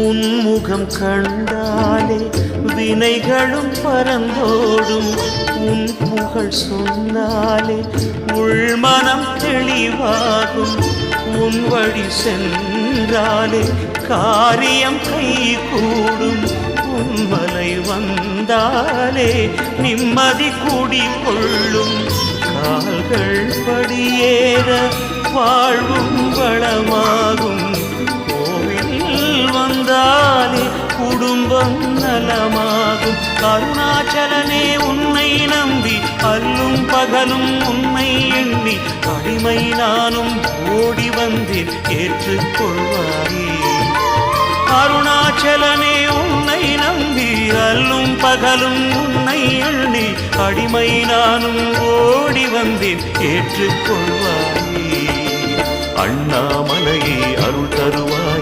உன்முகம் கண்டாலே வினைகளும் பறந்தோடும் உன் புகழ் சொன்னாலே உள்மனம் தெளிவாகும் உன் வழி சென்றாலே காரியம் கைகூடும் உன்மலை வந்தாலே நிம்மதி குடிகொள்ளும் கால்கள் படியேற வாழ்வும் வளமாகும் கோவில் வந்தாலே குடும்பம் நலமாகும் அருணாச்சலனே உன்னை நம்பி அல்லும் பகலும் உன்னை எண்ணி அடிமை நானும் ஓடி வந்தேன் ஏற்றுக்கொள்வாயே அருணாச்சலனே உன்னை நம்பி அல்லும் பகலும் உன்னை எண்ணி அடிமை நானும் ஓடி வந்தேன் ஏற்றுக்கொள்வாயே அண்ணாமலையே அருள் தருவாய்